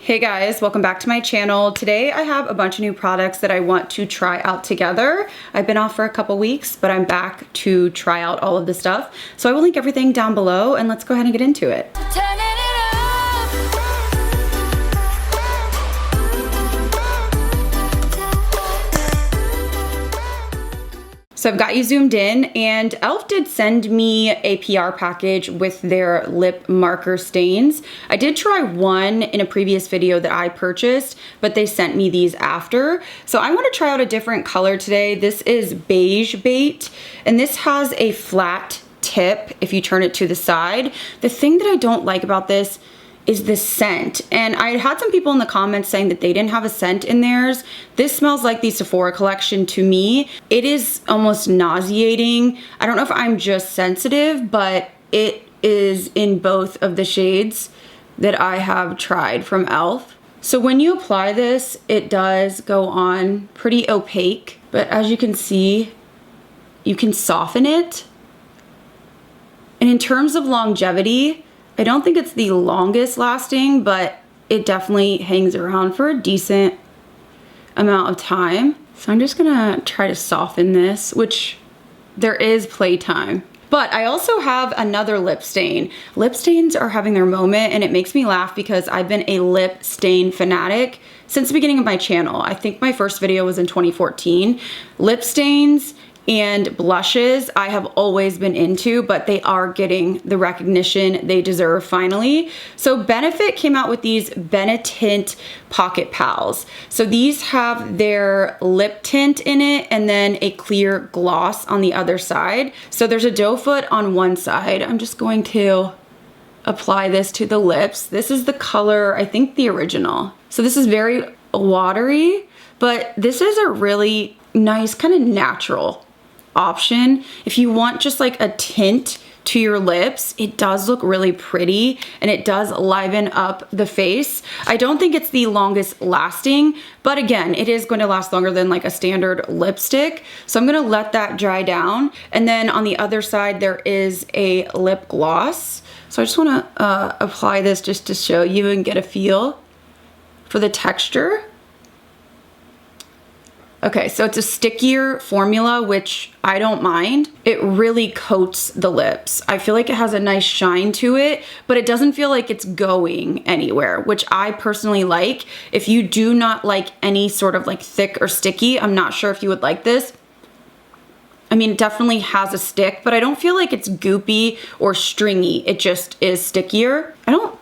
Hey guys, welcome back to my channel. Today I have a bunch of new products that I want to try out together. I've been off for a couple weeks, but I'm back to try out all of the stuff. So I will link everything down below and let's go ahead and get into it. So I've got you zoomed in, and e.l.f. did send me a PR package with their lip marker stains. I did try one in a previous video that I purchased, but they sent me these after. So I want to try out a different color today. This is Beige Bait, and this has a flat tip if you turn it to the side. The thing that I don't like about this is the scent. And I had some people in the comments saying that they didn't have a scent in theirs. This smells like the Sephora collection to me. It is almost nauseating. I don't know if I'm just sensitive, but it is in both of the shades that I have tried from e.l.f. So when you apply this, it does go on pretty opaque, but as you can see, you can soften it. And in terms of longevity, I don't think it's the longest lasting, but it definitely hangs around for a decent amount of time. So I'm just gonna try to soften this, which there is playtime. But I also have another lip stain. Lip stains are having their moment, and it makes me laugh because I've been a lip stain fanatic since the beginning of my channel. I think my first video was in 2014. Lip stains and blushes I have always been into, but they are getting the recognition they deserve finally. So Benefit came out with these Benetint Pocket Pals. So these have their lip tint in it and then a clear gloss on the other side. So there's a doe foot on one side. I'm just going to apply this to the lips. This is the color, I think the original. So this is very watery, but this is a really nice kind of natural option. If you want just like a tint to your lips, it does look really pretty and it does liven up the face. I don't think it's the longest lasting, but again, it is going to last longer than like a standard lipstick. So I'm going to let that dry down. And then on the other side, there is a lip gloss. So I just want to apply this just to show you and get a feel for the texture. Okay, so it's a stickier formula, which I don't mind. It really coats the lips. I feel like it has a nice shine to it, but it doesn't feel like it's going anywhere, which I personally like. If you do not like any sort of like thick or sticky, I'm not sure if you would like this. I mean, it definitely has a stick, but I don't feel like it's goopy or stringy. It just is stickier. I don't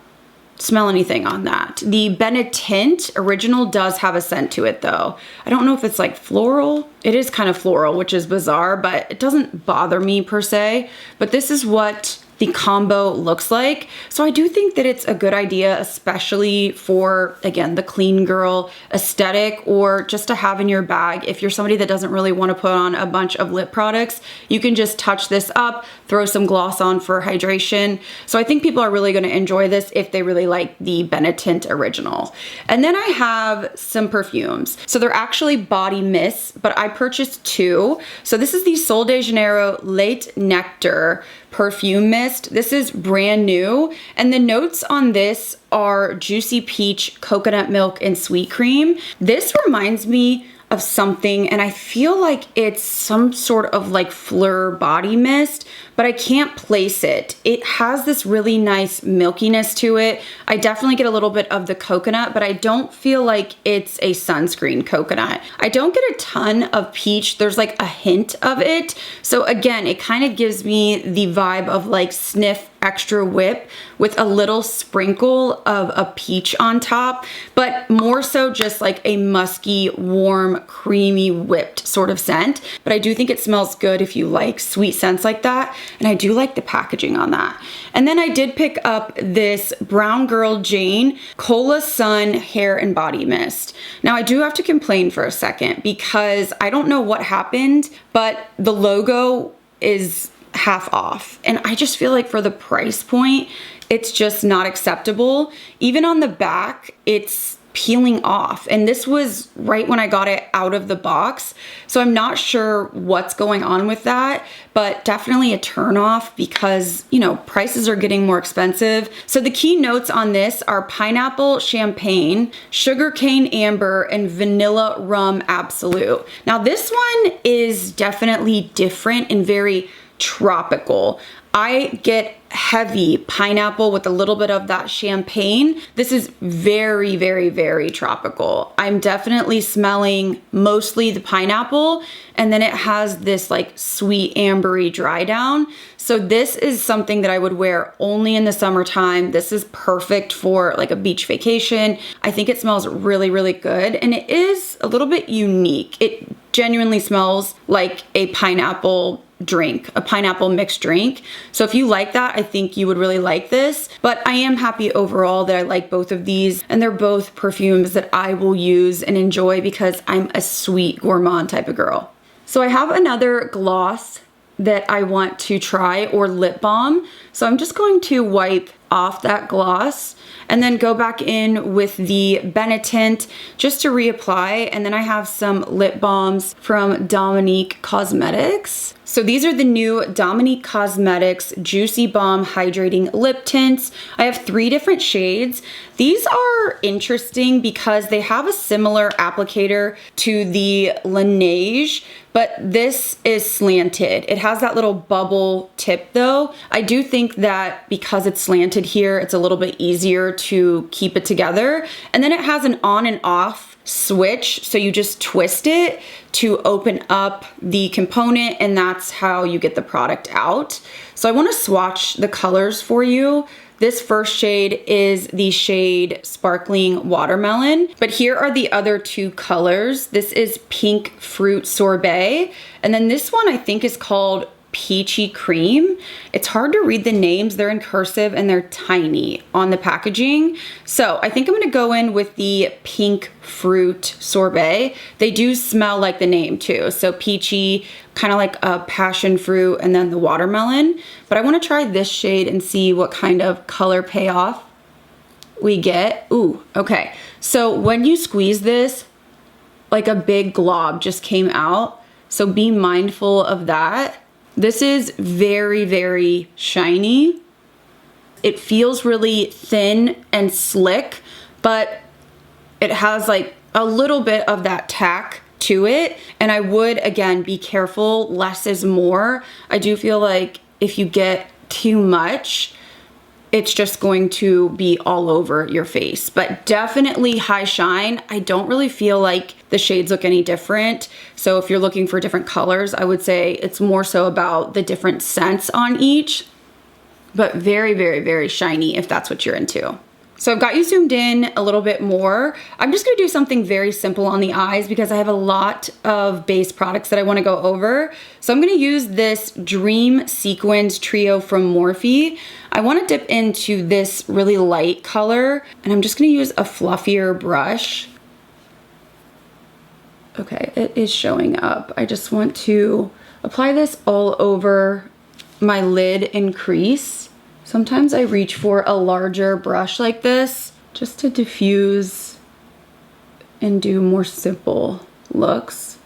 smell anything on that. The Benetint original does have a scent to it though. I don't know if it's like floral. It is kind of floral, which is bizarre, but it doesn't bother me per se. But this is what the combo looks like. So I do think that it's a good idea, especially for, again, the clean girl aesthetic, or just to have in your bag. If you're somebody that doesn't really want to put on a bunch of lip products, you can just touch this up, throw some gloss on for hydration. So I think people are really going to enjoy this if they really like the Benetint original. And then I have some perfumes. So they're actually body mists, but I purchased two. So this is the Sol de Janeiro Late Nectar Perfume Mist. This is brand new, and the notes on this are juicy peach, coconut milk, and sweet cream. This reminds me of something, and I feel like it's some sort of like Fleur body mist, but I can't place it. It has this really nice milkiness to it. I definitely get a little bit of the coconut, but I don't feel like it's a sunscreen coconut. I don't get a ton of peach. There's like a hint of it. So again, it kind of gives me the vibe of like Sniff Extra Whip with a little sprinkle of a peach on top, but more so just like a musky, warm, creamy, whipped sort of scent. But I do think it smells good if you like sweet scents like that. And I do like the packaging on that. And then I did pick up this Brown Girl Jane Cola Sun Hair and Body Mist. Now I do have to complain for a second because I don't know what happened, but the logo is half off. And I just feel like for the price point, it's just not acceptable. Even on the back, it's peeling off, and this was right when I got it out of the box. So I'm not sure what's going on with that, but definitely a turn off because, you know, prices are getting more expensive. So the key notes on this are pineapple champagne, sugarcane amber, and vanilla rum absolute. Now this one is definitely different and very tropical. I get heavy pineapple with a little bit of that champagne. This is very, very, very tropical. I'm definitely smelling mostly the pineapple, and then it has this like sweet ambery dry down. So this is something that I would wear only in the summertime. This is perfect for like a beach vacation. I think it smells really, really good, and it is a little bit unique. It genuinely smells like a pineapple drink, a pineapple mixed drink. So if you like that, I think you would really like this. But I am happy overall that I like both of these, and they're both perfumes that I will use and enjoy because I'm a sweet gourmand type of girl. So I have another gloss that I want to try, or lip balm. So I'm just going to wipe off that gloss and then go back in with the Benetint just to reapply. And then I have some lip balms from Dominique Cosmetics. So these are the new Dominique Cosmetics Juicy Balm Hydrating Lip Tints. I have 3 different shades. These are interesting because they have a similar applicator to the Laneige, but this is slanted. It has that little bubble tip though. I do think that because it's slanted here, it's a little bit easier to keep it together. And then it has an on and off switch, so you just twist it to open up the component, and that's how you get the product out. So I want to swatch the colors for you. This first shade is the shade Sparkling Watermelon, but here are the other 2 colors. This is Pink Fruit Sorbet, and then this one I think is called Peachy Cream. It's hard to read the names. They're in cursive and they're tiny on the packaging. So I think I'm gonna go in with the Pink Fruit Sorbet. They do smell like the name too. So peachy, kind of like a passion fruit, and then the watermelon. But I wanna try this shade and see what kind of color payoff we get. Ooh, okay. So when you squeeze this, like a big glob just came out. So be mindful of that. This is very, very shiny. It feels really thin and slick, but it has like a little bit of that tack to it. And I would, again, be careful. Less is more. I do feel like if you get too much, it's just going to be all over your face. But definitely high shine. I don't really feel like the shades look any different. So if you're looking for different colors, I would say it's more so about the different scents on each, but very, very, very shiny if that's what you're into. So I've got you zoomed in a little bit more. I'm just gonna do something very simple on the eyes because I have a lot of base products that I wanna go over. So I'm gonna use this Dream Sequins Trio from Morphe. I wanna dip into this really light color, and I'm just gonna use a fluffier brush. Okay, it is showing up. I just want to apply this all over my lid and crease. Sometimes I reach for a larger brush like this just to diffuse and do more simple looks.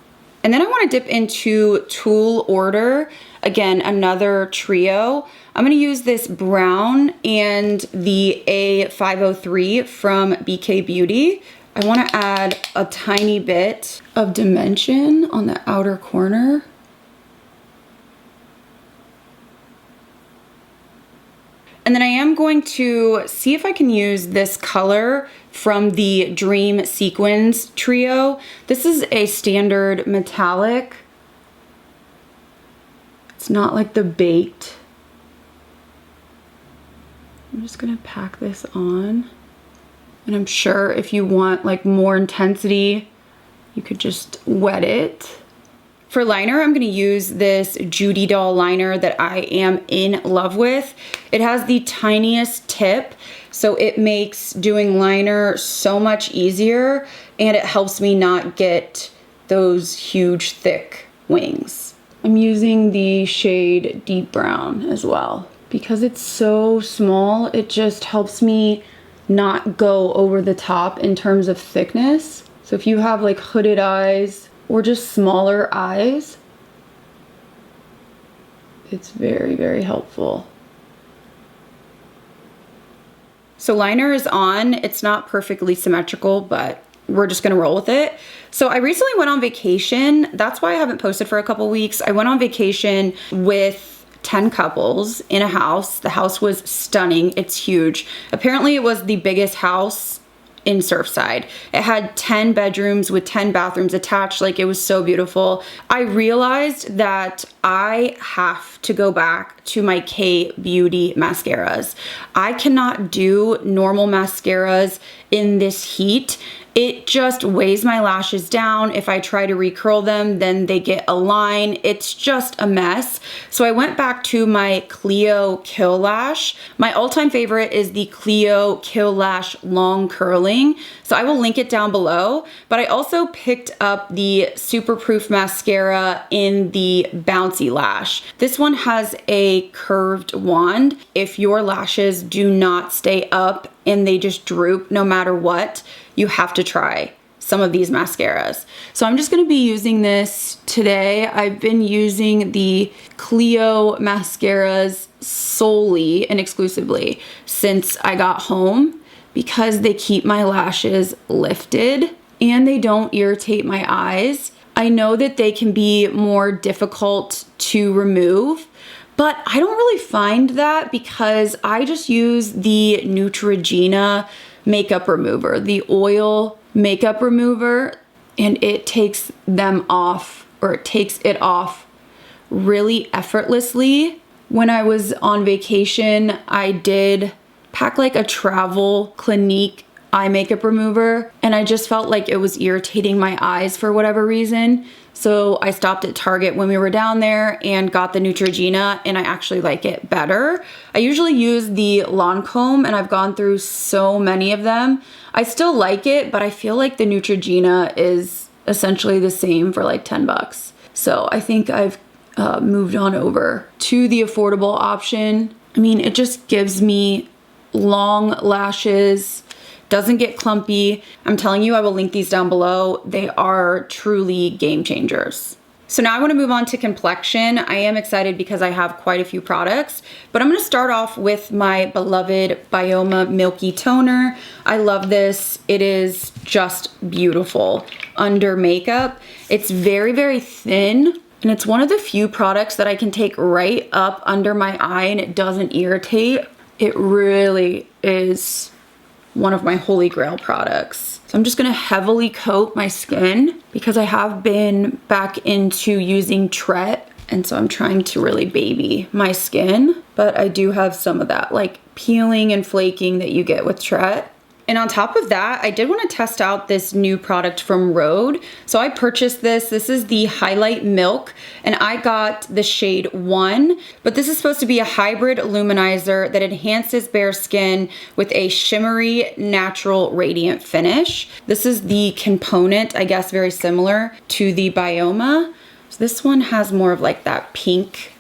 And then I want to dip into Tool Order. Again, another trio. I'm going to use this brown and the A503 from BK Beauty. I want to add a tiny bit of dimension on the outer corner. And then I am going to see if I can use this color from the Dream Sequins Trio. This is a standard metallic. It's not like the baked. I'm just gonna pack this on. And I'm sure if you want like more intensity, you could just wet it. For liner, I'm gonna use this Judy Doll liner that I am in love with. It has the tiniest tip, so it makes doing liner so much easier, and it helps me not get those huge, thick wings. I'm using the shade Deep Brown as well. Because it's so small, it just helps me not go over the top in terms of thickness. So if you have like hooded eyes or just smaller eyes, it's very, very helpful. So liner is on. It's not perfectly symmetrical, but we're just gonna roll with it. So I recently went on vacation. That's why I haven't posted for a couple weeks. I went on vacation with 10 couples in a house. The house was stunning. It's huge. Apparently it was the biggest house in Surfside. It had 10 bedrooms with 10 bathrooms attached. Like, it was so beautiful. I realized that I have to go back to my K-Beauty mascaras. I cannot do normal mascaras in this heat. It just weighs my lashes down. If I try to recurl them, then they get a line. It's just a mess. So I went back to my Clio Kill Lash. My all-time favorite is the Clio Kill Lash Long Curling. So I will link it down below. But I also picked up the Super Proof Mascara in the Bouncy Lash. This one has a curved wand. If your lashes do not stay up and they just droop no matter what, you have to try some of these mascaras. So I'm just gonna be using this today. I've been using the Clio mascaras solely and exclusively since I got home because they keep my lashes lifted and they don't irritate my eyes. I know that they can be more difficult to remove, but I don't really find that because I just use the Neutrogena makeup remover, the oil makeup remover, and it takes them off, or it takes it off really effortlessly. When I was on vacation, I did pack like a travel Clinique eye makeup remover, and I just felt like it was irritating my eyes for whatever reason. So I stopped at Target when we were down there and got the Neutrogena, and I actually like it better. I usually use the Lancome, and I've gone through so many of them. I still like it, but I feel like the Neutrogena is essentially the same for like 10 bucks. So I think I've moved on over to the affordable option. I mean, it just gives me long lashes, doesn't get clumpy. I'm telling you, I will link these down below. They are truly game changers. So now I want to move on to complexion. I am excited because I have quite a few products, but I'm going to start off with my beloved Bioma Milky Toner. I love this. It is just beautiful under makeup. It's very, very thin, and it's one of the few products that I can take right up under my eye and it doesn't irritate. It really is one of my holy grail products. So I'm just gonna heavily coat my skin because I have been back into using Tret, and so I'm trying to really baby my skin, but I do have some of that like peeling and flaking that you get with Tret. And on top of that, I did want to test out this new product from Rhode. So I purchased this. This is the Highlight Milk, and I got the shade 1, but this is supposed to be a hybrid luminizer that enhances bare skin with a shimmery, natural, radiant finish. This is the component, I guess, very similar to the Bioma. So this one has more of like that pink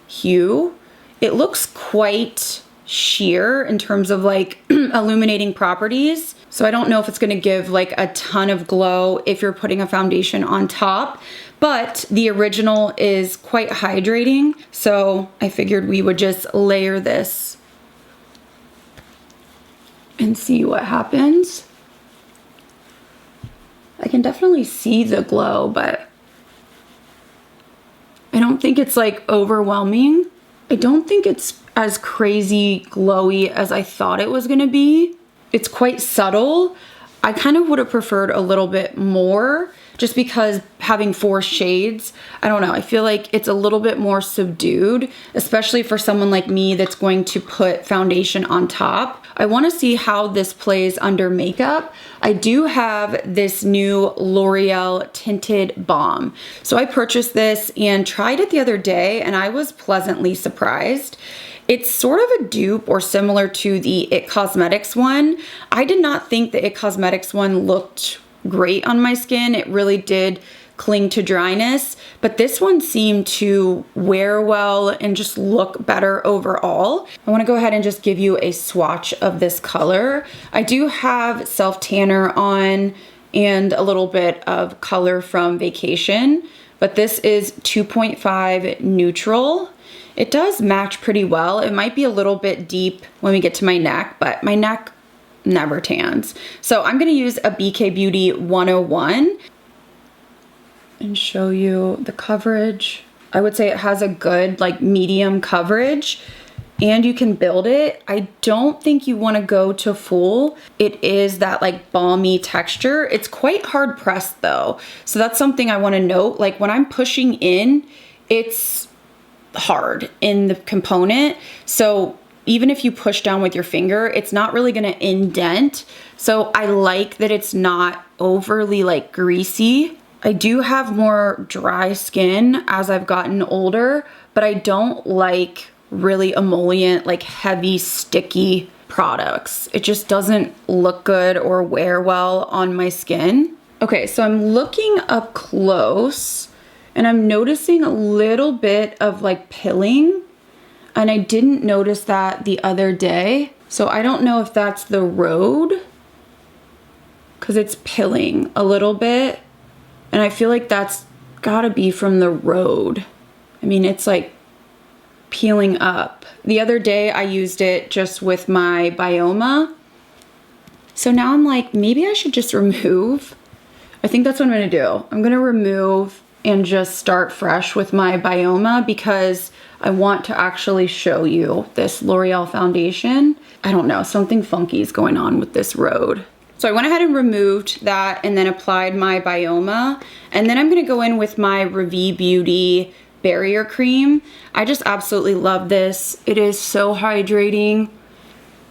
hue. It looks quite sheer in terms of like illuminating properties. So I don't know if it's gonna give like a ton of glow if you're putting a foundation on top, but the original is quite hydrating. So I figured we would just layer this and see what happens. I can definitely see the glow, but I don't think it's like overwhelming. I don't think it's as crazy glowy as I thought it was gonna be. It's quite subtle. I kind of would have preferred a little bit more just because having 4 shades, I don't know, I feel like it's a little bit more subdued, especially for someone like me that's going to put foundation on top. I wanna see how this plays under makeup. I do have this new L'Oreal Tinted Balm. So I purchased this and tried it the other day, and I was pleasantly surprised. It's sort of a dupe or similar to the It Cosmetics one. I did not think the It Cosmetics one looked great on my skin. It really did cling to dryness, but this one seemed to wear well and just look better overall. I want to go ahead and just give you a swatch of this color. I do have self tanner on and a little bit of color from Vacation, but this is 2.5 neutral. It does match pretty well. It might be a little bit deep when we get to my neck, but my neck never tans. So I'm gonna use a BK Beauty 101 and show you the coverage. I would say it has a good like medium coverage, and you can build it. I don't think you wanna go to full. It is that like balmy texture. It's quite hard pressed though. So that's something I wanna note. Like when I'm pushing in, it's hard in the component. So even if you push down with your finger, it's not really gonna indent. So I like that it's not overly like greasy. I do have more dry skin as I've gotten older, but I don't like really emollient, like heavy, sticky products. It just doesn't look good or wear well on my skin. Okay, so I'm looking up close and I'm noticing a little bit of like pilling, and I didn't notice that the other day. So I don't know if that's the road, because it's pilling a little bit, and I feel like that's gotta be from the road. I mean, it's like peeling up. The other day I used it just with my Bioma. So now I'm like, maybe I should just remove. I think that's what I'm gonna do. I'm gonna remove and just start fresh with my Bioma, because I want to actually show you this L'Oreal foundation. I don't know, something funky is going on with this road. So I went ahead and removed that and then applied my Bioma. And then I'm gonna go in with my Revi Beauty Barrier Cream. I just absolutely love this. It is so hydrating,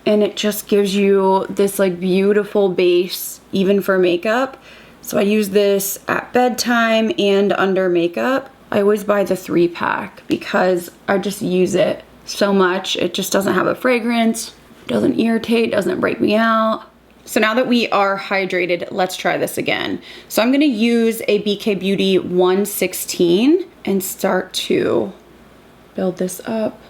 and it just gives you this like beautiful base even for makeup. So I use this at bedtime and under makeup. I always buy the 3-pack because I just use it so much. It just doesn't have a fragrance, doesn't irritate, doesn't break me out. So now that we are hydrated, let's try this again. So I'm gonna use a BK Beauty 116 and start to build this up.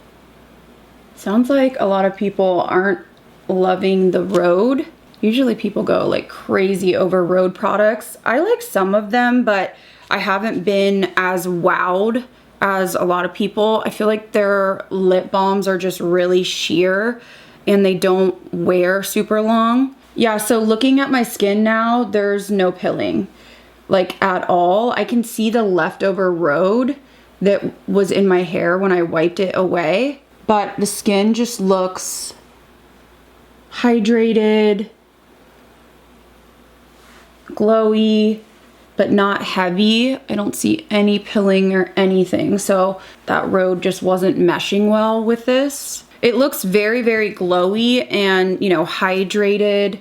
Sounds like a lot of people aren't loving the road. Usually people go like crazy over road products. I like some of them, but I haven't been as wowed as a lot of people. I feel like their lip balms are just really sheer and they don't wear super long. Yeah, so looking at my skin now, there's no pilling, like at all. I can see the leftover road that was in my hair when I wiped it away, but the skin just looks hydrated, glowy, but not heavy. I don't see any pilling or anything. So that road just wasn't meshing well with this. It looks very, very glowy and, you know, hydrated.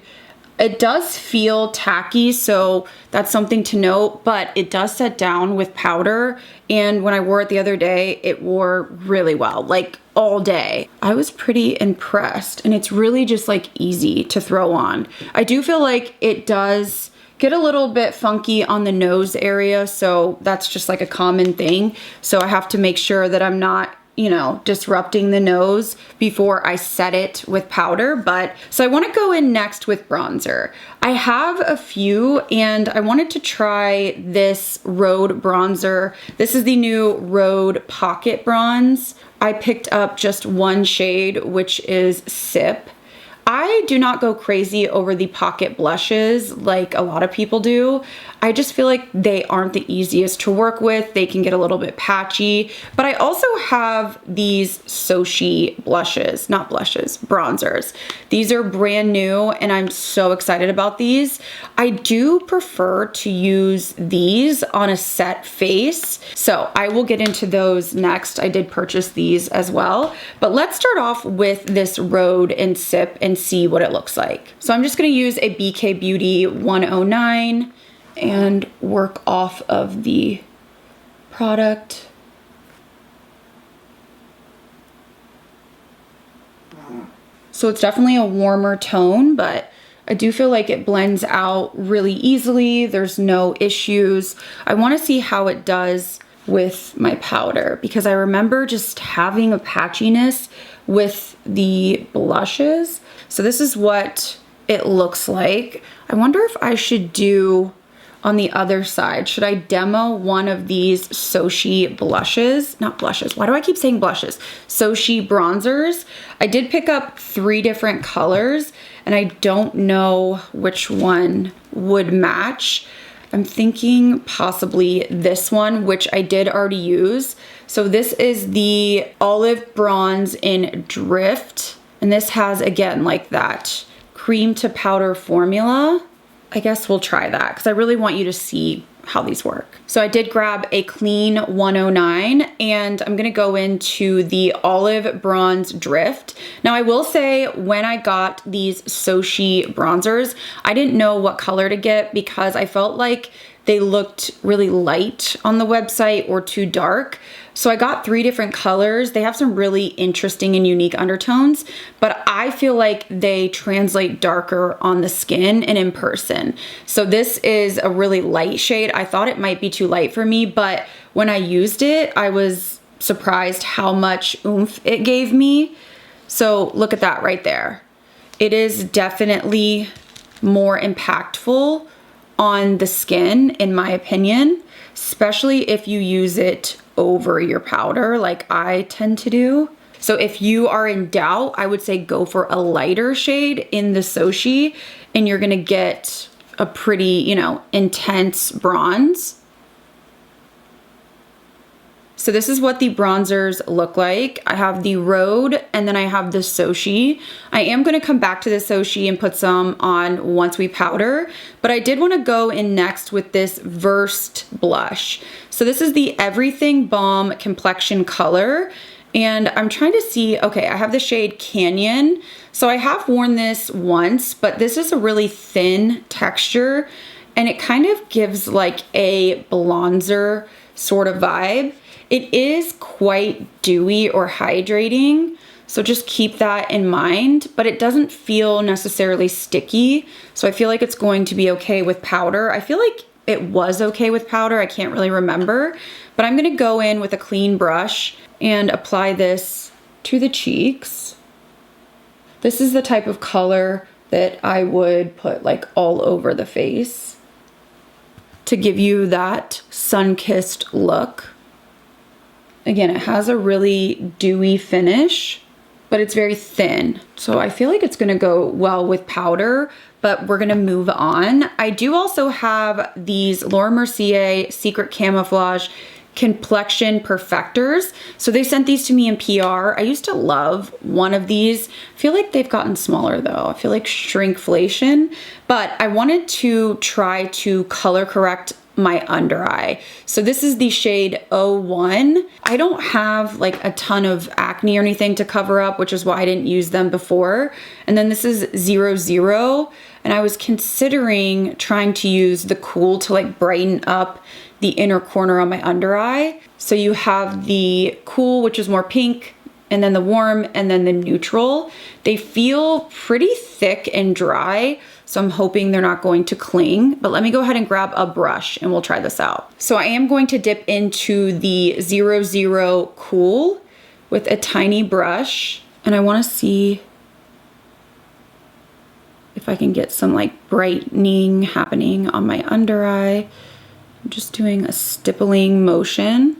It does feel tacky, so that's something to note, but it does set down with powder. And when I wore it the other day, it wore really well, like all day. I was pretty impressed, and it's really just like easy to throw on. I do feel like it does get a little bit funky on the nose area, so that's just like a common thing. So I have to make sure that I'm not, you know, disrupting the nose before I set it with powder. But so I want to go in next with bronzer. I have a few, and I wanted to try this Rhode bronzer. This is the new Rhode Pocket Bronze. I picked up just one shade, which is Sip. I do not go crazy over the pocket blushes like a lot of people do. I just feel like they aren't the easiest to work with. They can get a little bit patchy, but I also have these Sochi blushes, not blushes, bronzers. These are brand new and I'm so excited about these. I do prefer to use these on a set face, so I will get into those next. I did purchase these as well, but let's start off with this Rhode and Sip and see what it looks like. So I'm just gonna use a BK Beauty 109 and work off of the product. So it's definitely a warmer tone, but I do feel like it blends out really easily. There's no issues. I want to see how it does with my powder because I remember just having a patchiness with the blushes. So this is what it looks like. I wonder if I should do on the other side. Should I demo one of these Sochi blushes? Not blushes. Why do I keep saying blushes? Sochi bronzers. I did pick up 3 different colors and I don't know which one would match. I'm thinking possibly this one, which I did already use. So this is the Olive Bronze in Drift. And this has, again, like that cream to powder formula. I guess we'll try that because I really want you to see how these work. So I did grab a clean 109 and I'm gonna go into the Olive Bronze Drift. Now I will say when I got these Sochi bronzers, I didn't know what color to get because I felt like they looked really light on the website or too dark. So I got 3 different colors. They have some really interesting and unique undertones, but I feel like they translate darker on the skin and in person. So this is a really light shade. I thought it might be too light for me, but when I used it, I was surprised how much oomph it gave me. So look at that right there. It is definitely more impactful on the skin, in my opinion, especially if you use it over your powder like I tend to do. So if you are in doubt, I would say go for a lighter shade in the Sochi and you're gonna get a pretty, you know, intense bronze. So this is what the bronzers look like. I have the Rhode and then I have the Sochi. I am gonna come back to the Sochi and put some on once we powder, but I did wanna go in next with this Versed blush. So this is the Everything Balm Complexion Color. And I'm trying to see, okay, I have the shade Canyon. So I have worn this once, but this is a really thin texture and it kind of gives like a bronzer sort of vibe. It is quite dewy or hydrating, so just keep that in mind, but it doesn't feel necessarily sticky, so I feel like it's going to be okay with powder. I feel like it was okay with powder, I can't really remember, but I'm gonna go in with a clean brush and apply this to the cheeks. This is the type of color that I would put like all over the face to give you that sun-kissed look. Again, it has a really dewy finish, but it's very thin. So I feel like it's gonna go well with powder, but we're gonna move on. I do also have these Laura Mercier Secret Camouflage Complexion Perfectors. So they sent these to me in PR. I used to love one of these. I feel like they've gotten smaller though. I feel like shrinkflation, but I wanted to try to color correct my under eye. So this is the shade 01. I don't have like a ton of acne or anything to cover up, which is why I didn't use them before. And then this is 00. And I was considering trying to use the Cool to like brighten up the inner corner on my under eye. So you have the Cool, which is more pink, and then the Warm, and then the Neutral. They feel pretty thick and dry, so I'm hoping they're not going to cling, but let me go ahead and grab a brush and we'll try this out. So I am going to dip into the 00 Cool with a tiny brush, and I wanna see if I can get some like brightening happening on my under eye. I'm just doing a stippling motion.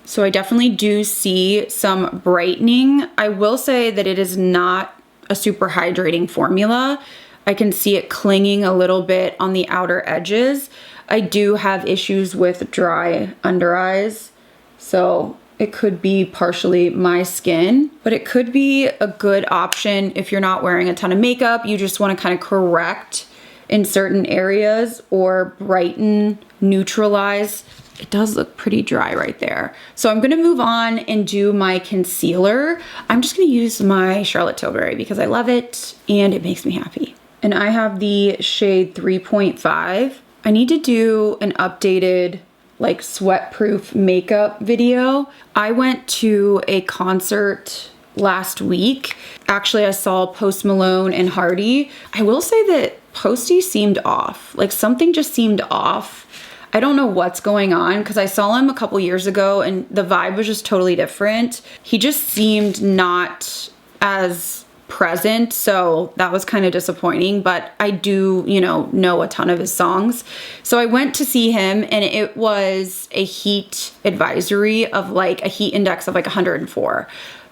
So I definitely do see some brightening. I will say that it is not a super hydrating formula. I can see it clinging a little bit on the outer edges. I do have issues with dry under eyes, so it could be partially my skin, but it could be a good option if you're not wearing a ton of makeup, you just wanna kind of correct in certain areas or brighten, neutralize. It does look pretty dry right there. So I'm gonna move on and do my concealer. I'm just gonna use my Charlotte Tilbury because I love it and it makes me happy. And I have the shade 3.5. I need to do an updated like sweat proof makeup video. I went to a concert last week. Actually, I saw Post Malone and Hardy. I will say that Posty seemed off. Like something just seemed off. I don't know what's going on because I saw him a couple years ago and the vibe was just totally different. He just seemed not as present, so that was kind of disappointing, but I do, you know a ton of his songs. So I went to see him and it was a heat advisory of like a heat index of like 104.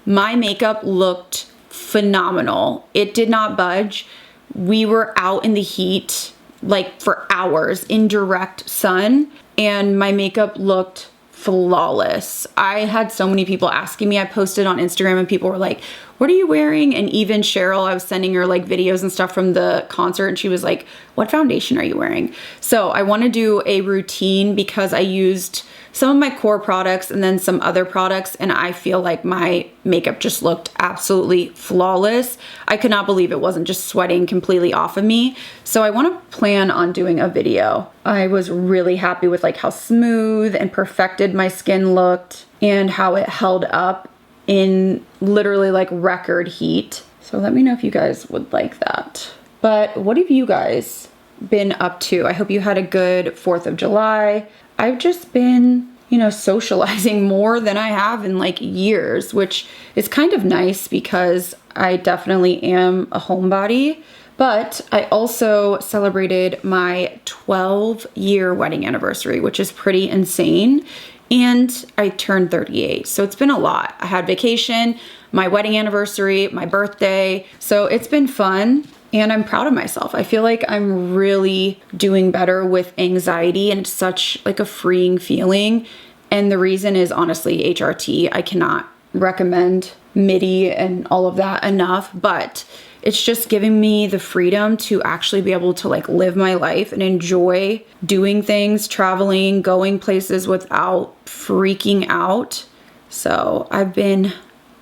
My makeup looked phenomenal. It did not budge. We were out in the heat like for hours in direct sun and my makeup looked flawless. I had so many people asking me. I posted on Instagram and people were like, what are you wearing? And even Cheryl, I was sending her like videos and stuff from the concert and she was like, what foundation are you wearing? So I want to do a routine because I used some of my core products and then some other products and I feel like my makeup just looked absolutely flawless. I could not believe it wasn't just sweating completely off of me. So I want to plan on doing a video. I was really happy with like how smooth and perfected my skin looked and how it held up in literally like record heat. So let me know if you guys would like that. But what have you guys been up to? I hope you had a good 4th of July. I've just been, socializing more than I have in like years, which is kind of nice because I definitely am a homebody. But I also celebrated my 12-year wedding anniversary, which is pretty insane. And I turned 38. So it's been a lot. I had vacation, my wedding anniversary, my birthday. So it's been fun and I'm proud of myself. I feel like I'm really doing better with anxiety and it's such like a freeing feeling. And the reason is honestly HRT. I cannot recommend MIDI and all of that enough, but it's just giving me the freedom to actually be able to like live my life and enjoy doing things, traveling, going places without freaking out. So I've been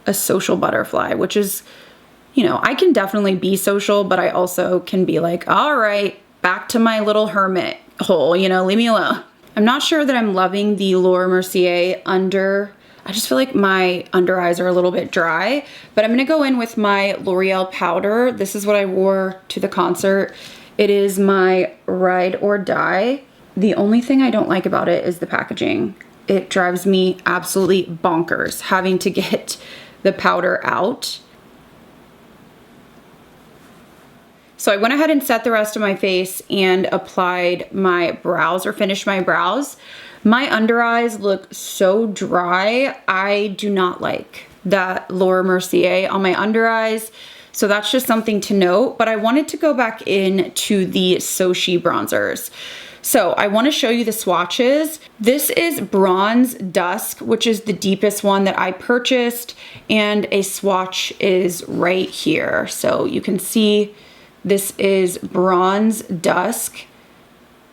a social butterfly, which is, I can definitely be social, but I also can be like, all right, back to my little hermit hole, leave me alone. I'm not sure that I'm loving the Laura Mercier under. I just feel like my under eyes are a little bit dry, but I'm gonna go in with my L'Oreal powder. This is what I wore to the concert. It is my Ride or Die. The only thing I don't like about it is the packaging. It drives me absolutely bonkers having to get the powder out. So I went ahead and set the rest of my face and applied my brows or finished my brows. My under eyes look so dry. I do not like that Laura Mercier on my under eyes. So that's just something to note, but I wanted to go back in to the Sochi bronzers. So I want to show you the swatches. This is Bronze Dusk, which is the deepest one that I purchased, and a swatch is right here. So you can see this is Bronze Dusk.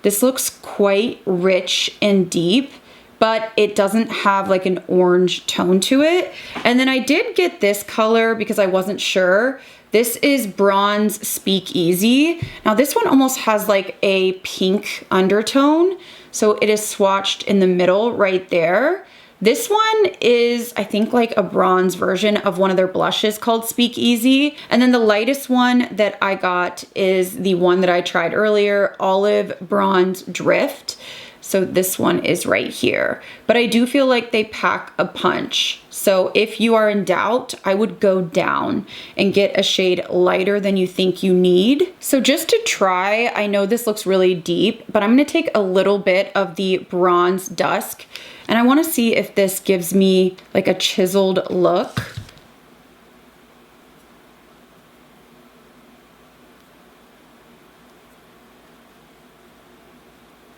This looks quite rich and deep, but it doesn't have like an orange tone to it. And then I did get this color because I wasn't sure. This is Bronze Speakeasy. Now this one almost has like a pink undertone. So it is swatched in the middle right there. This one is, I think, like a bronze version of one of their blushes called Speakeasy. And then the lightest one that I got is the one that I tried earlier, Olive Bronze Drift. So this one is right here. But I do feel like they pack a punch. So if you are in doubt, I would go down and get a shade lighter than you think you need. So just to try, I know this looks really deep, but I'm gonna take a little bit of the Bronze Dusk and I wanna see if this gives me like a chiseled look.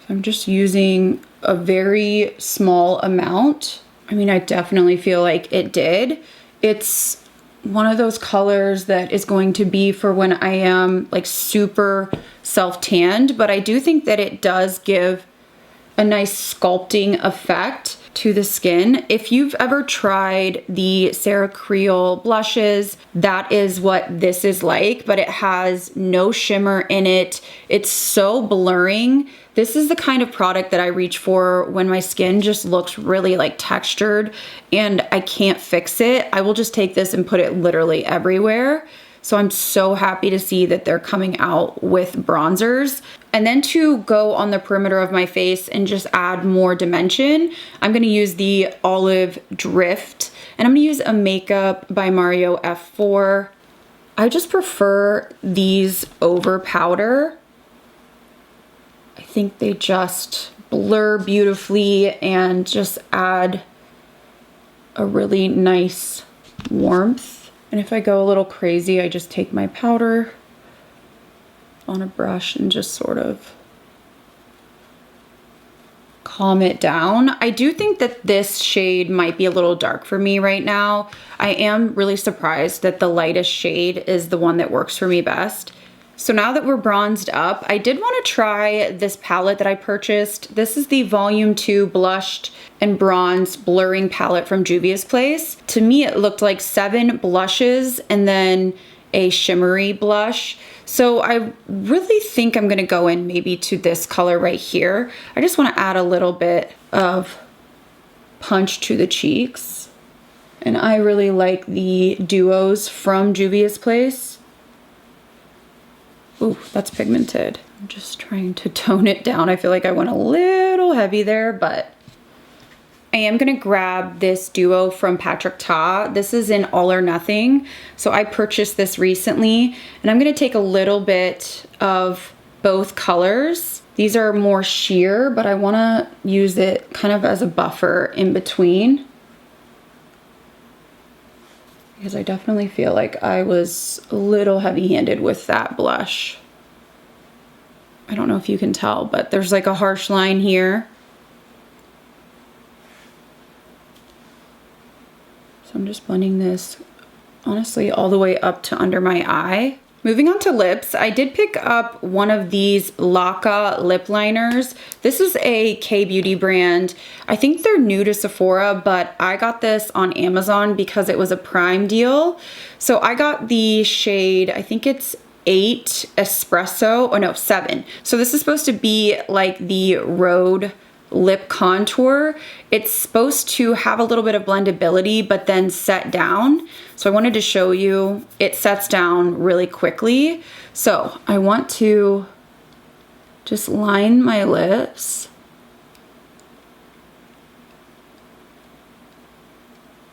I'm just using a very small amount. I mean, I definitely feel like it did. It's one of those colors that is going to be for when I am like super self-tanned, but I do think that it does give a nice sculpting effect. to the skin. If you've ever tried the Sarah Creole blushes, that is what this is like, but it has no shimmer in it. It's so blurring. This is the kind of product that I reach for when my skin just looks really like textured and I can't fix it. I will just take this and put it literally everywhere. So I'm so happy to see that they're coming out with bronzers. And then to go on the perimeter of my face and just add more dimension, I'm gonna use the Olive Drift, and I'm gonna use a Makeup by Mario F4. I just prefer these over powder. I think they just blur beautifully and just add a really nice warmth. And if I go a little crazy, I just take my powder on a brush and just sort of calm it down. I do think that this shade might be a little dark for me right now. I am really surprised that the lightest shade is the one that works for me best. So now that we're bronzed up, I did want to try this palette that I purchased. This is the Volume 2 Blushed and Bronzed Blurring Palette from Juvia's Place. To me, it looked like 7 blushes and then a shimmery blush. So I really think I'm gonna go in maybe to this color right here. I just want to add a little bit of punch to the cheeks. And I really like the duos from Juvia's Place. Ooh, that's pigmented. I'm just trying to tone it down. I feel like I went a little heavy there, but I am gonna grab this duo from Patrick Ta. This is in All or Nothing. So I purchased this recently, and I'm gonna take a little bit of both colors. These are more sheer, but I wanna use it kind of as a buffer in between, because I definitely feel like I was a little heavy-handed with that blush. I don't know if you can tell, but there's like a harsh line here. So I'm just blending this, honestly, all the way up to under my eye. Moving on to lips, I did pick up one of these Laka lip liners. This is a K-beauty brand. I think they're new to Sephora, but I got this on Amazon because it was a Prime deal. So I got the shade, I think it's 8 Espresso, oh no, 7. So this is supposed to be like the Rhode lip contour. It's supposed to have a little bit of blendability, but then set down. So I wanted to show you, it sets down really quickly. So I want to just line my lips.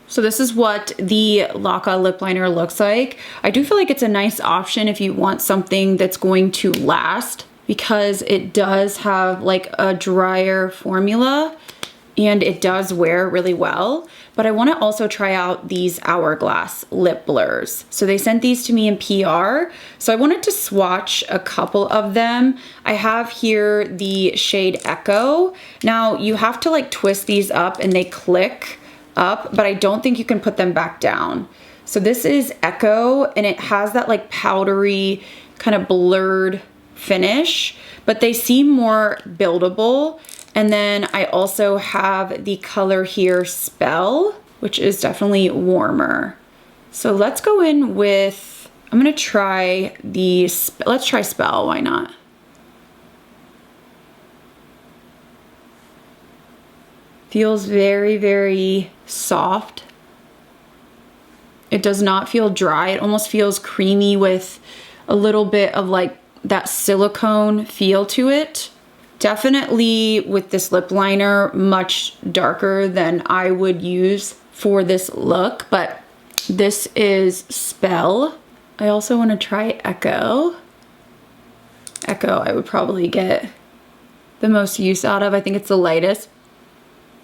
So this is what the Laka lip liner looks like. I do feel like it's a nice option if you want something that's going to last, because it does have like a drier formula and it does wear really well. But I want to also try out these Hourglass lip blurs. So they sent these to me in PR. So I wanted to swatch a couple of them. I have here the shade Echo. Now you have to like twist these up and they click up, but I don't think you can put them back down. So this is Echo, and it has that like powdery kind of blurred finish, but they seem more buildable. And then I also have the color here, Spell, which is definitely warmer. So let's go in with, I'm gonna try the, let's try Spell, why not? Feels very, very soft. It does not feel dry. It almost feels creamy with a little bit of like that silicone feel to it. Definitely with this lip liner, much darker than I would use for this look, but this is Spell. I also want to try Echo. Echo I would probably get the most use out of. I think it's the lightest.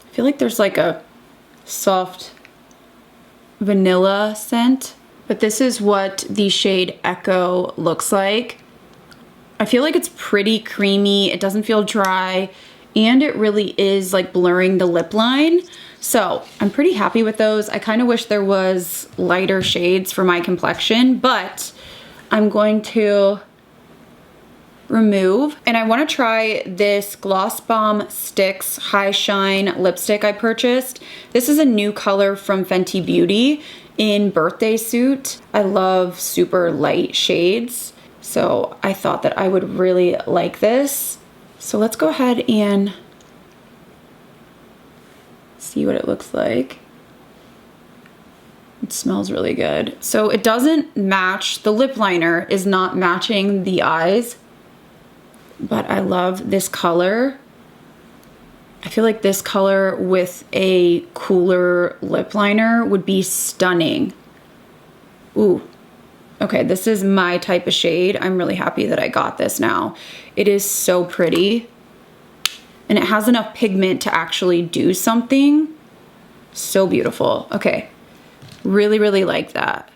I feel like there's like a soft vanilla scent, but this is what the shade Echo looks like. I feel like it's pretty creamy. It doesn't feel dry, and it really is like blurring the lip line. So I'm pretty happy with those. I kind of wish there was lighter shades for my complexion, but I'm going to remove. And I want to try this Gloss Bomb Sticks High Shine lipstick I purchased. This is a new color from Fenty Beauty in Birthday Suit. I love super light shades, so I thought that I would really like this. So let's go ahead and see what it looks like. It smells really good. So it doesn't match, the lip liner is not matching the eyes, but I love this color. I feel like this color with a cooler lip liner would be stunning. Ooh, okay, this is my type of shade. I'm really happy that I got this now. It is so pretty, and it has enough pigment to actually do something. So beautiful. Okay, really, really like that.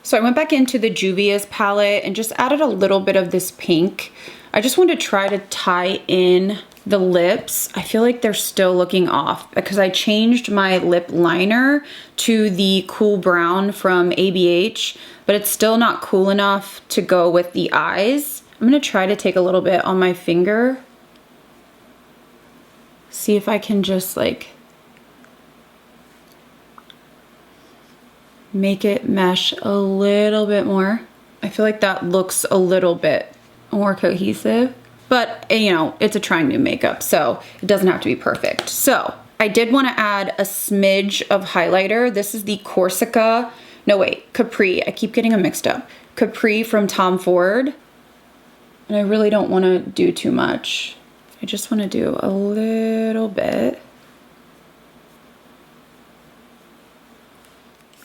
So I went back into the Juvia's palette and just added a little bit of this pink. I just wanted to try to tie in the lips. I feel like they're still looking off because I changed my lip liner to the cool brown from ABH, but it's still not cool enough to go with the eyes. I'm gonna try to take a little bit on my finger. See if I can just like make it mesh a little bit more. I feel like that looks a little bit more cohesive, but you know, it's a trying new makeup, so it doesn't have to be perfect. So I did want to add a smidge of highlighter. This is the Capri. I keep getting them mixed up. Capri from Tom Ford. And I really don't want to do too much. I just want to do a little bit.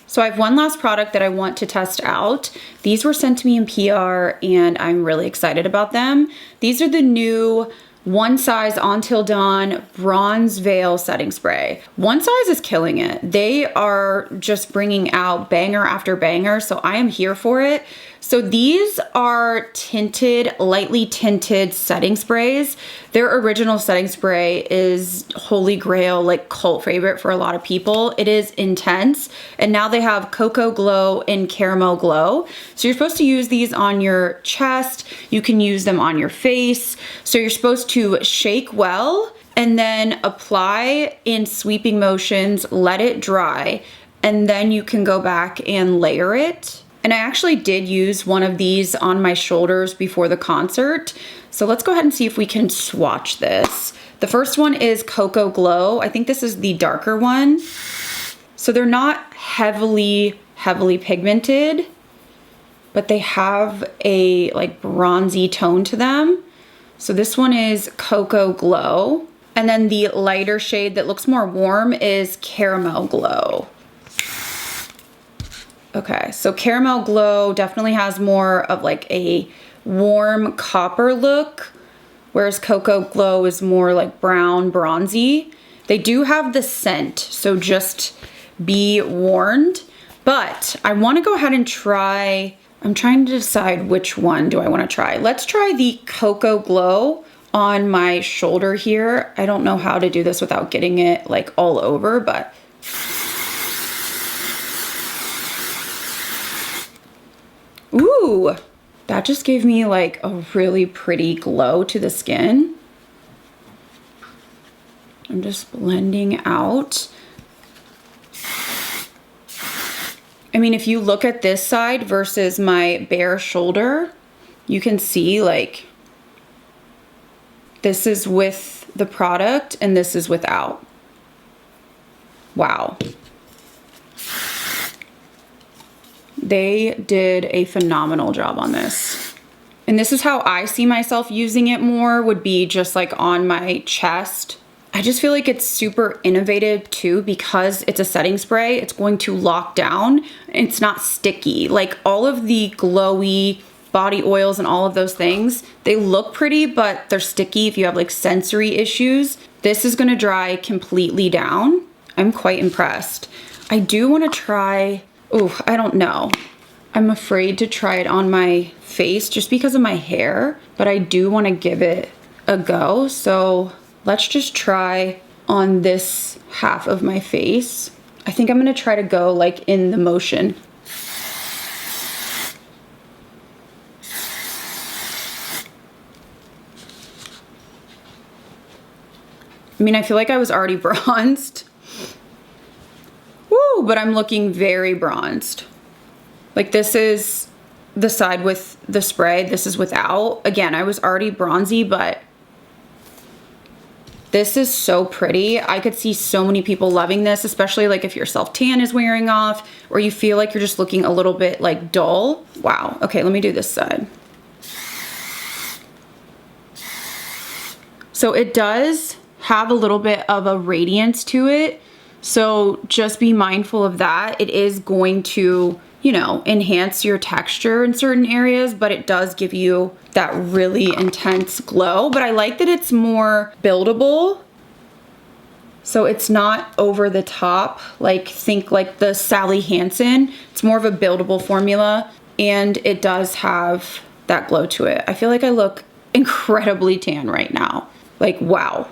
So I have one last product that I want to test out. These were sent to me in PR and I'm really excited about them. These are the new One Size Until Dawn Bronze Veil Setting Spray. One Size is killing it. They are just bringing out banger after banger, so I am here for it. So these are tinted, lightly tinted setting sprays. Their original setting spray is holy grail, like cult favorite for a lot of people. It is intense, and now they have Cocoa Glow and Caramel Glow. So you're supposed to use these on your chest. You can use them on your face. So you're supposed to shake well and then apply in sweeping motions, let it dry, and then you can go back and layer it. And I actually did use one of these on my shoulders before the concert. So let's go ahead and see if we can swatch this. The first one is Cocoa Glow. I think this is the darker one. So they're not heavily pigmented, but they have a like bronzy tone to them. So this one is Cocoa Glow. And then the lighter shade that looks more warm is Caramel Glow. Okay, so Caramel Glow definitely has more of like a warm copper look, whereas Cocoa Glow is more like brown, bronzy. They do have the scent, so just be warned. But I want to go ahead and try, I'm trying to decide which one do I want to try. Let's try the Cocoa Glow on my shoulder here. I don't know how to do this without getting it like all over, but ooh, that just gave me like a really pretty glow to the skin. I'm just blending out. I mean, if you look at this side versus my bare shoulder, you can see like this is with the product and this is without. Wow. They did a phenomenal job on this. And this is how I see myself using it more, would be just like on my chest. I just feel like it's super innovative too, because it's a setting spray. It's going to lock down. It's not sticky. Like all of the glowy body oils and all of those things, they look pretty, but they're sticky if you have like sensory issues. This is gonna dry completely down. I'm quite impressed. I do wanna try, ooh, I don't know. I'm afraid to try it on my face just because of my hair, but I do wanna give it a go. So let's just try on this half of my face. I think I'm gonna try to go like in the motion. I mean, I feel like I was already bronzed. Woo, but I'm looking very bronzed. Like this is the side with the spray, this is without. Again, I was already bronzy, but this is so pretty. I could see so many people loving this, especially like if your self-tan is wearing off or you feel like you're just looking a little bit like dull. Wow. Okay, let me do this side. So it does have a little bit of a radiance to it. So just be mindful of that. It is going to, you know, enhance your texture in certain areas, but it does give you that really intense glow. But I like that it's more buildable. So it's not over the top, like think like the Sally Hansen. It's more of a buildable formula and it does have that glow to it. I feel like I look incredibly tan right now. Like, wow.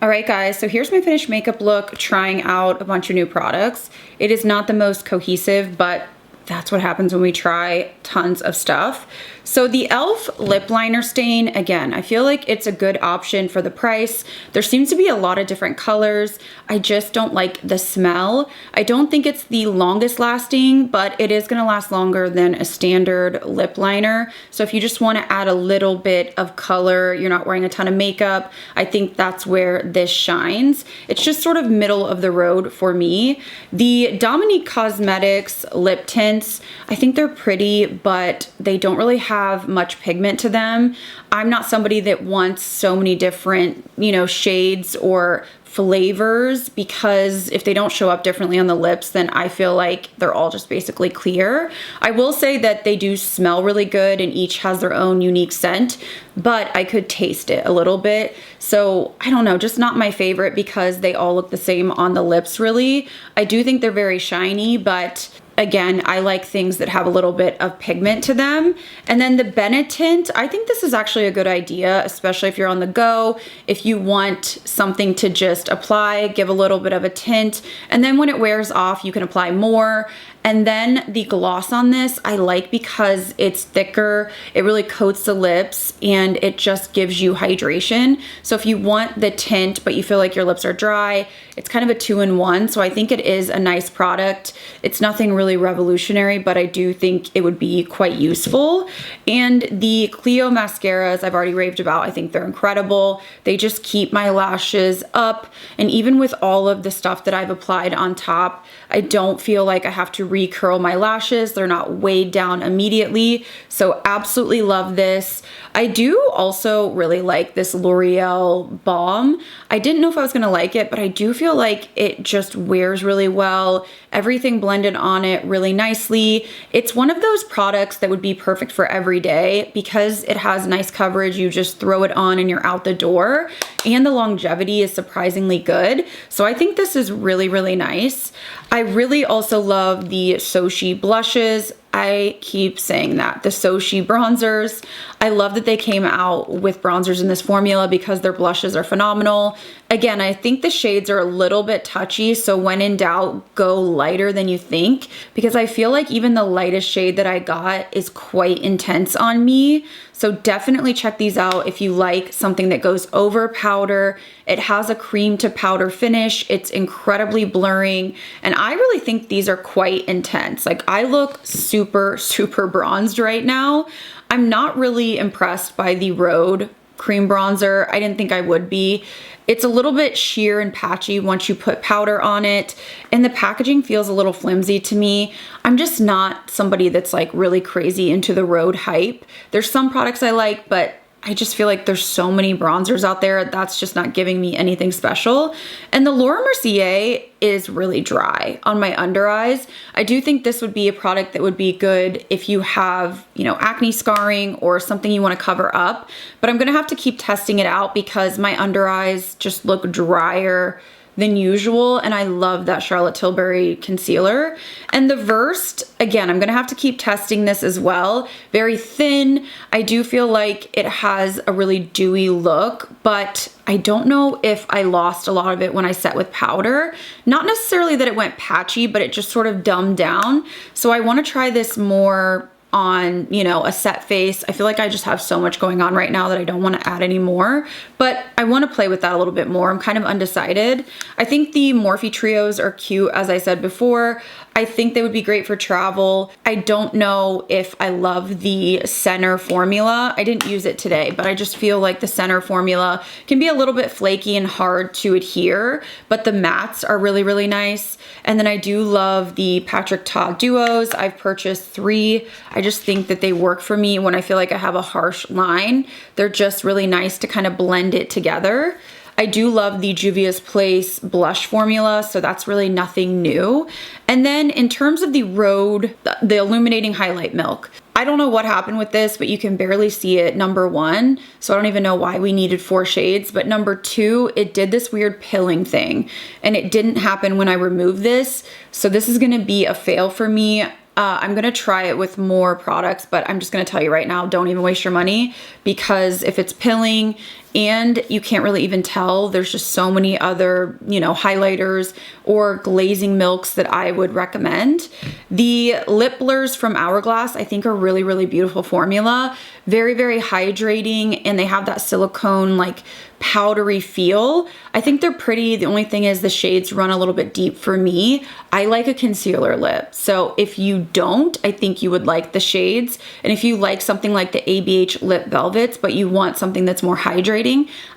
All right, guys, so here's my finished makeup look, trying out a bunch of new products. It is not the most cohesive, but that's what happens when we try tons of stuff. So the e.l.f. lip liner stain, again, I feel like it's a good option for the price. There seems to be a lot of different colors. I just don't like the smell. I don't think it's the longest lasting, but it is gonna last longer than a standard lip liner. So if you just wanna add a little bit of color, you're not wearing a ton of makeup, I think that's where this shines. It's just sort of middle of the road for me. The Dominique Cosmetics lip tints, I think they're pretty, but they don't really have much pigment to them. I'm not somebody that wants so many different, you know, shades or flavors, because if they don't show up differently on the lips, then I feel like they're all just basically clear. I will say that they do smell really good and each has their own unique scent, but I could taste it a little bit. So I don't know, just not my favorite because they all look the same on the lips really. I do think they're very shiny, but again, I like things that have a little bit of pigment to them. And then the Benetint, I think this is actually a good idea, especially if you're on the go, if you want something to just apply, give a little bit of a tint, and then when it wears off, you can apply more. And then the gloss on this, I like because it's thicker, it really coats the lips, and it just gives you hydration. So if you want the tint, but you feel like your lips are dry, it's kind of a 2-in-1. So I think it is a nice product. It's nothing really revolutionary, but I do think it would be quite useful. And the Clio mascaras, I've already raved about. I think they're incredible. They just keep my lashes up. And even with all of the stuff that I've applied on top, I don't feel like I have to recurl my lashes. They're not weighed down immediately. So absolutely love this. I do also really like this L'Oreal balm. I didn't know if I was gonna like it, but I do feel like it just wears really well. Everything blended on it really nicely. It's one of those products that would be perfect for every day because it has nice coverage. You just throw it on and you're out the door. And the longevity is surprisingly good. So I think this is really, really nice. I really also love the Sochi blushes. I keep saying that, the Sochi bronzers. I love that they came out with bronzers in this formula because their blushes are phenomenal. Again, I think the shades are a little bit touchy, so when in doubt, go lighter than you think, because I feel like even the lightest shade that I got is quite intense on me. So definitely check these out if you like something that goes over powder. It has a cream to powder finish. It's incredibly blurring. And I really think these are quite intense. Like I look super, super bronzed right now. I'm not really impressed by the Rhode cream bronzer. I didn't think I would be. It's a little bit sheer and patchy once you put powder on it, and the packaging feels a little flimsy to me. I'm just not somebody that's like really crazy into the Rhode hype. There's some products I like, but I just feel like there's so many bronzers out there that's just not giving me anything special. And the Laura Mercier is really dry on my under eyes. I do think this would be a product that would be good if you have, you know, acne scarring or something you want to cover up. But I'm gonna have to keep testing it out because my under eyes just look drier than usual, and I love that Charlotte Tilbury concealer. And the Versed, again, I'm gonna have to keep testing this as well. Very thin. I do feel like it has a really dewy look, but I don't know if I lost a lot of it when I set with powder. Not necessarily that it went patchy, but it just sort of dumbed down. So I wanna try this more on, you know, a set face. I feel like I just have so much going on right now that I don't want to add any more, but I want to play with that a little bit more. I'm kind of undecided. I think the Morphe Trios are cute, as I said before. I think they would be great for travel. I don't know if I love the center formula. I didn't use it today, but I just feel like the center formula can be a little bit flaky and hard to adhere, but the mattes are really, really nice. And then I do love the Patrick Ta duos. I've purchased 3. I just think that they work for me when I feel like I have a harsh line. They're just really nice to kind of blend it together. I do love the Juvia's Place blush formula, so that's really nothing new. And then in terms of the Rhode, the Illuminating Highlight Milk, I don't know what happened with this, but you can barely see it, number 1. So I don't even know why we needed 4 shades. But number 2, it did this weird pilling thing, and it didn't happen when I removed this. So this is gonna be a fail for me. I'm gonna try it with more products, but I'm just gonna tell you right now, don't even waste your money, because if it's pilling and you can't really even tell, there's just so many other, you know, highlighters or glazing milks that I would recommend. The lip blurs from Hourglass, I think, are really, really beautiful formula. Very, very hydrating, and they have that silicone like powdery feel. I think they're pretty. The only thing is the shades run a little bit deep for me. I like a concealer lip. So if you don't, I think you would like the shades. And if you like something like the ABH Lip Velvets, but you want something that's more hydrating,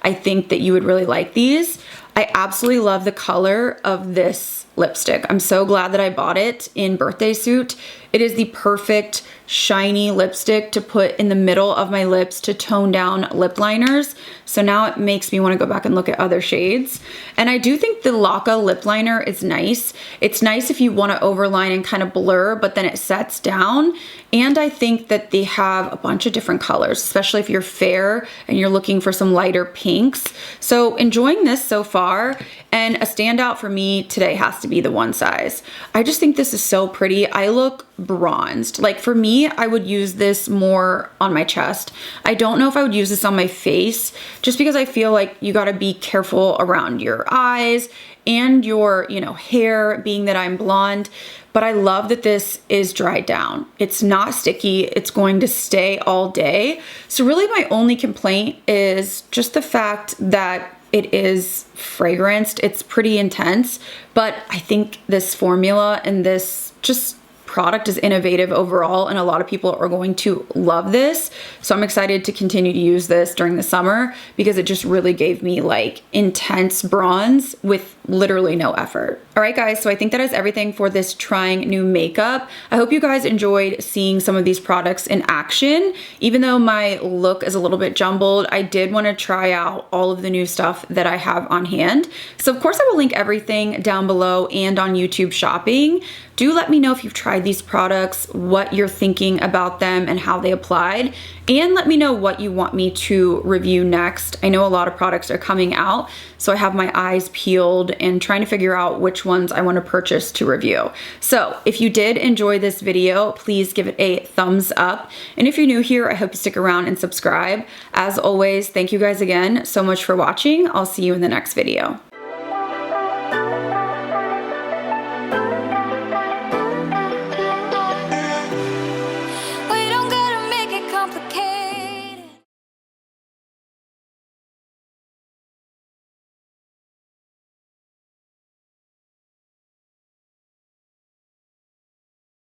I think that you would really like these. I absolutely love the color of this lipstick. I'm so glad that I bought it in Birthday Suit. It is the perfect shiny lipstick to put in the middle of my lips to tone down lip liners. So now it makes me want to go back and look at other shades. And I do think the Laka lip liner is nice. It's nice if you want to overline and kind of blur, but then it sets down. And I think that they have a bunch of different colors, especially if you're fair and you're looking for some lighter pinks. So enjoying this so far. And a standout for me today has to be the One Size. I just think this is so pretty. I look bronzed. Like for me, I would use this more on my chest. I don't know if I would use this on my face, just because I feel like you got to be careful around your eyes and your, you know, hair, being that I'm blonde. But I love that this is dried down. It's not sticky. It's going to stay all day. So really my only complaint is just the fact that it is fragranced. It's pretty intense, but I think this formula and this just product is innovative overall, and a lot of people are going to love this. So I'm excited to continue to use this during the summer because it just really gave me like intense bronze with literally no effort. All right, guys, so I think that is everything for this trying new makeup. I hope you guys enjoyed seeing some of these products in action. Even though my look is a little bit jumbled, I did want to try out all of the new stuff that I have on hand. So of course I will link everything down below and on YouTube Shopping. Do let me know if you've tried these products, what you're thinking about them and how they applied, and let me know what you want me to review next. I know a lot of products are coming out, so I have my eyes peeled and trying to figure out which ones I want to purchase to review. So if you did enjoy this video, please give it a thumbs up. And if you're new here, I hope you stick around and subscribe. As always, thank you guys again so much for watching. I'll see you in the next video.